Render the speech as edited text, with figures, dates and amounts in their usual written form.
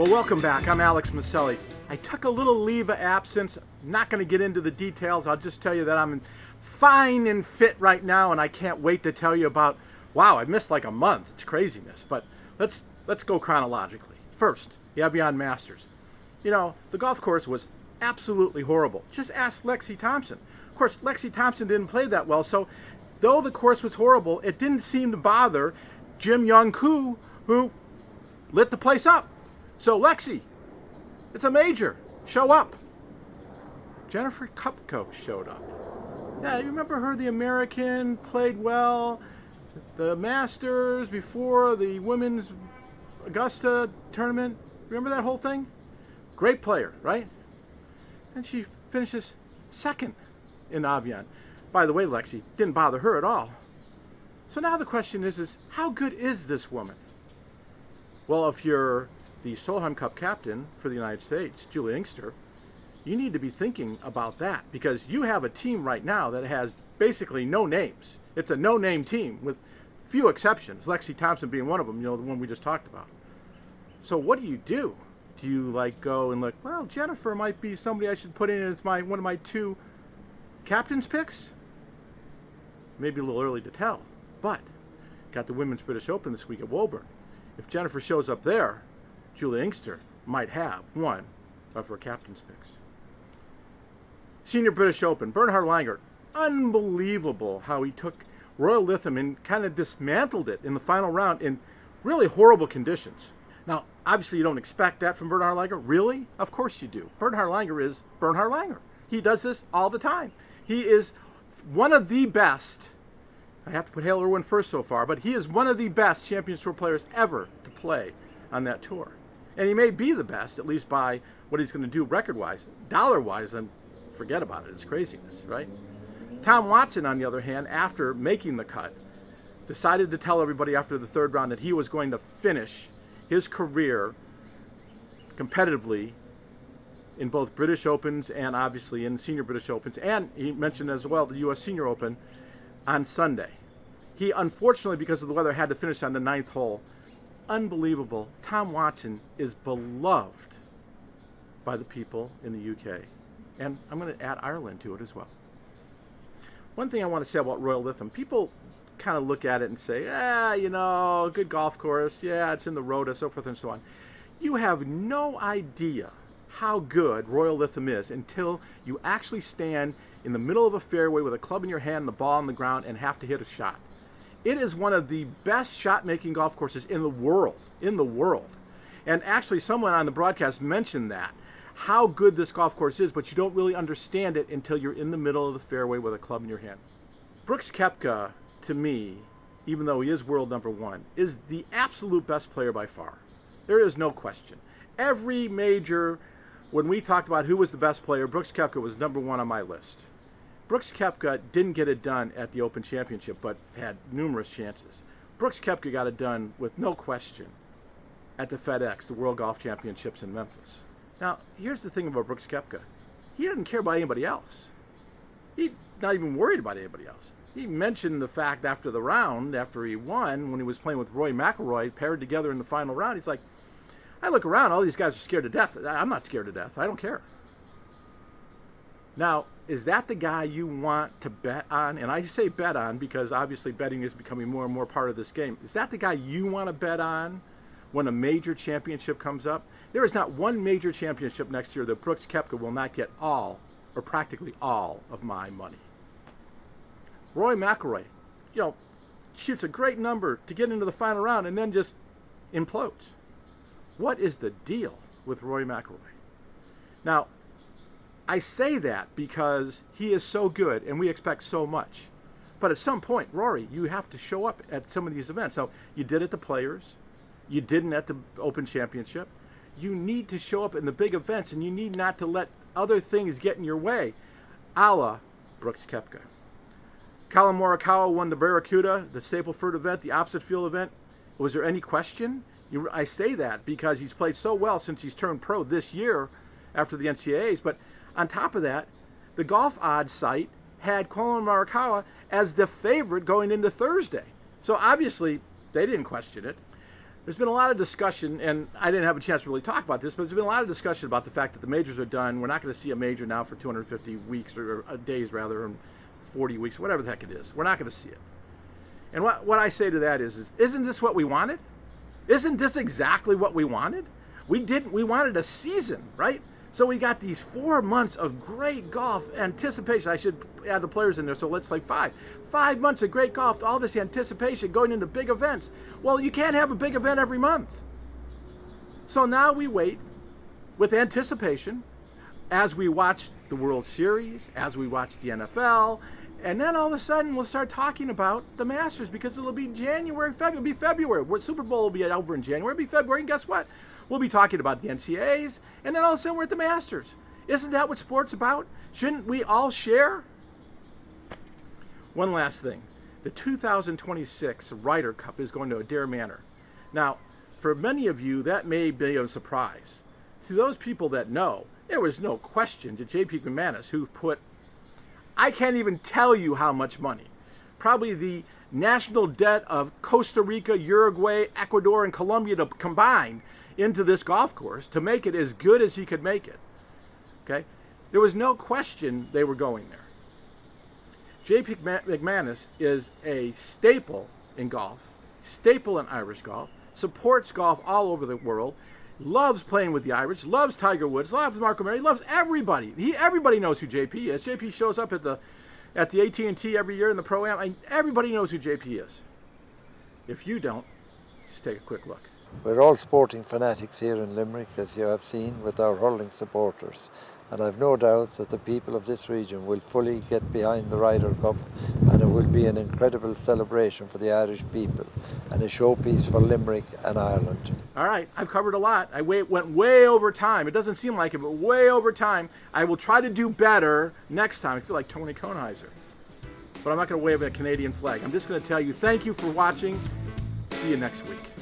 Well, welcome back. I'm Alex Miceli. I took a little leave of absence. I'm not going to get into the details. I'll just tell you that I'm fine and fit right now, and I can't wait to tell you about, wow, I missed like a month. It's craziness. But let's go chronologically. First, the Evian Masters. You know, the golf course was absolutely horrible. Just ask Lexi Thompson. Of course, Lexi Thompson didn't play that well, so though the course was horrible, it didn't seem to bother Jim Young-Koo, who lit the place up. So, Lexi, it's a major. Show up. Jennifer Koepka showed up. Yeah, you remember her, the American, played well. The Masters before the women's Augusta tournament. Remember that whole thing? Great player, right? And she finishes second in Evian. By the way, Lexi, didn't bother her at all. So now the question is how good is this woman? Well, if you're the Solheim Cup captain for the United States, Julie Inkster, you need to be thinking about that because you have a team right now that has basically no names. It's a no-name team with few exceptions, Lexi Thompson being one of them, the one we just talked about. So what do? Do you go and look, well, Jennifer might be somebody I should put in as one of my two captain's picks? Maybe a little early to tell, but got the Women's British Open this week at Woburn. If Jennifer shows up there, Julie Inkster might have one of her captain's picks. Senior British Open, Bernhard Langer, unbelievable how he took Royal Lytham and kind of dismantled it in the final round in really horrible conditions. Now, obviously you don't expect that from Bernhard Langer. Really? Of course you do. Bernhard Langer is Bernhard Langer. He does this all the time. He is one of the best, I have to put Hale Irwin first so far, but he is one of the best Champions Tour players ever to play on that tour. And he may be the best, at least by what he's going to do record-wise. Dollar-wise, then forget about it. It's craziness, right? Tom Watson, on the other hand, after making the cut, decided to tell everybody after the third round that he was going to finish his career competitively in both British Opens and obviously in Senior British Opens. And he mentioned as well the U.S. Senior Open on Sunday. He, unfortunately, because of the weather, had to finish on the 9th hole. Unbelievable. Tom Watson is beloved by the people in the UK. And I'm going to add Ireland to it as well. One thing I want to say about Royal Lytham, people kind of look at it and say, good golf course, yeah, it's in the Rota, so forth and so on. You have no idea how good Royal Lytham is until you actually stand in the middle of a fairway with a club in your hand and the ball on the ground and have to hit a shot. It is one of the best shot-making golf courses in the world. And actually, someone on the broadcast mentioned that, how good this golf course is, but you don't really understand it until you're in the middle of the fairway with a club in your hand. Brooks Koepka, to me, even though he is world number one, is the absolute best player by far. There is no question. Every major, when we talked about who was the best player, Brooks Koepka was number one on my list. Brooks Koepka didn't get it done at the Open Championship, but had numerous chances. Brooks Koepka got it done with no question at the FedEx, the World Golf Championships in Memphis. Now, here's the thing about Brooks Koepka. He doesn't care about anybody else. He's not even worried about anybody else. He mentioned the fact after the round, after he won, when he was playing with Rory McIlroy, paired together in the final round, he's like, I look around, all these guys are scared to death. I'm not scared to death. I don't care. Now, is that the guy you want to bet on? And I say bet on because obviously betting is becoming more and more part of this game. Is that the guy you want to bet on when a major championship comes up? There is not one major championship next year that Brooks Koepka will not get all, or practically all, of my money. Rory McIlroy, shoots a great number to get into the final round and then just implodes. What is the deal with Rory McIlroy? Now, I say that because he is so good and we expect so much. But at some point, Rory, you have to show up at some of these events. Now, you did at the Players. You didn't at the Open Championship. You need to show up in the big events, and you need not to let other things get in your way, a la Brooks Koepka. Colin Murakawa won the Barracuda, the Stapleford event, the opposite field event. Was there any question? I say that because he's played so well since he's turned pro this year after the NCAAs. But on top of that, the golf odds site had Colin Murakawa as the favorite going into Thursday. So obviously, they didn't question it. There's been a lot of discussion, and I didn't have a chance to really talk about this, but there's been a lot of discussion about the fact that the majors are done. We're not going to see a major now for 250 weeks, or days rather, and 40 weeks, whatever the heck it is. We're not going to see it. And what I say to that is, isn't this what we wanted? Isn't this exactly what we wanted? We wanted a season, right? So we got these 4 months of great golf anticipation. I should add the players in there, so let's say 5. 5 months of great golf, all this anticipation going into big events. Well, you can't have a big event every month. So now we wait with anticipation as we watch the World Series, as we watch the NFL, and then all of a sudden we'll start talking about the Masters because it'll be January, February. It'll be February. Super Bowl will be over in January. It'll be February, and guess what? We'll be talking about the NCAAs, and then all of a sudden we're at the Masters. Isn't that what sport's about? Shouldn't we all share? One last thing. The 2026 Ryder Cup is going to Adair Manor. Now, for many of you, that may be a surprise. To those people that know, there was no question to J.P. McManus, who put, I can't even tell you how much money, probably the national debt of Costa Rica, Uruguay, Ecuador, and Colombia to combine into this golf course to make it as good as he could make it. Okay? There was no question they were going there. J.P. McManus is a staple in golf, staple in Irish golf, supports golf all over the world, loves playing with the Irish, loves Tiger Woods, loves Marco Murray, loves everybody. Everybody knows who JP is. JP shows up at the AT&T every year in the Pro-Am. Everybody knows who JP is. If you don't, just take a quick look. We're all sporting fanatics here in Limerick, as you have seen, with our hurling supporters. And I've no doubt that the people of this region will fully get behind the Ryder Cup, and it will be an incredible celebration for the Irish people and a showpiece for Limerick and Ireland. All right, I've covered a lot. I went way over time. It doesn't seem like it, but way over time. I will try to do better next time. I feel like Tony Kornheiser. But I'm not going to wave a Canadian flag. I'm just going to tell you thank you for watching. See you next week.